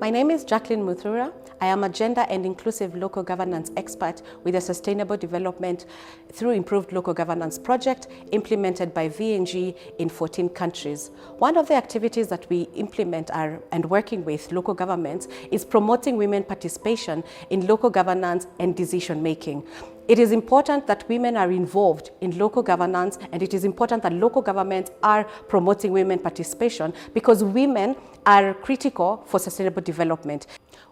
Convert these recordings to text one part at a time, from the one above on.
My name is Jacqueline Muthura. I am a gender and inclusive local governance expert with a sustainable development through improved local governance project implemented by VNG in 14 countries. One of the activities that we implement and working with local governments is promoting women participation in local governance and decision making. It is important that women are involved in local governance, and it is important that local governments are promoting women participation because women are critical for sustainable development.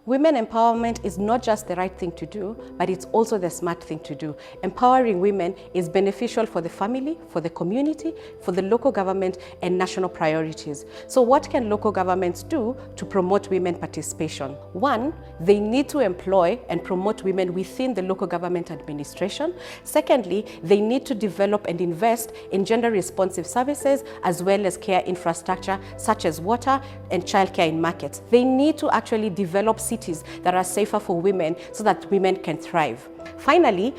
Women empowerment is not just the right thing to do, but it's also the smart thing to do. Empowering women is beneficial for the family, for the community, for the local government, and national priorities. So what can local governments do to promote women participation? One, they need to employ and promote women within the local government administration. Secondly, they need to develop and invest in gender-responsive services as well as care infrastructure such as water and childcare in markets. They need to actually develop cities that are safer for women so that women can thrive. Finally,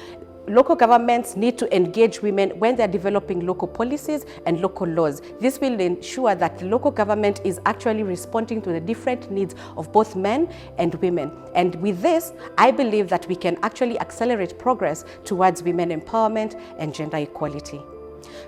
local governments need to engage women when they're developing local policies and local laws. This will ensure that the local government is actually responding to the different needs of both men and women. And with this, I believe that we can actually accelerate progress towards women empowerment and gender equality.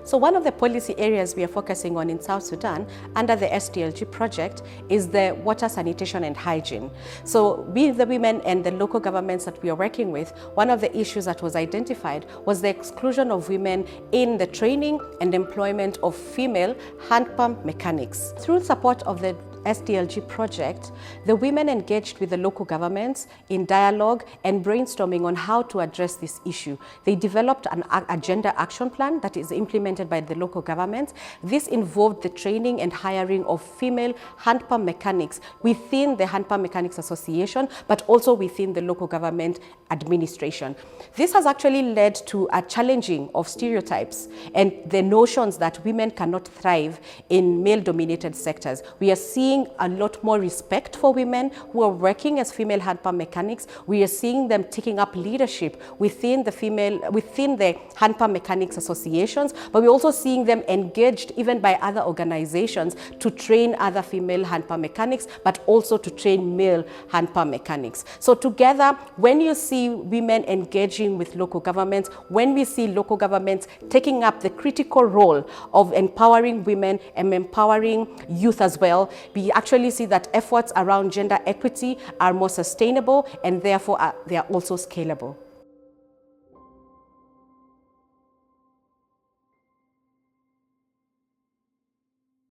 So one of the policy areas we are focusing on in South Sudan under the SDLG project is the water, sanitation and hygiene. So with the women and the local governments that we are working with, one of the issues that was identified was the exclusion of women in the training and employment of female hand pump mechanics. Through support of the SDLG project, the women engaged with the local governments in dialogue and brainstorming on how to address this issue. They developed an agenda action plan that is implemented by the local governments. This involved the training and hiring of female hand pump mechanics within the Hand Pump Mechanics Association, but also within the local government administration. This has actually led to a challenging of stereotypes and the notions that women cannot thrive in male-dominated sectors. We are seeing a lot more respect for women who are working as female hand pump mechanics. We are seeing them taking up leadership within the hand pump mechanics associations, but we're also seeing them engaged even by other organizations to train other female hand pump mechanics, but also to train male hand pump mechanics. So together, when you see women engaging with local governments, when we see local governments taking up the critical role of empowering women and empowering youth as well, we actually see that efforts around gender equity are more sustainable and therefore they are also scalable.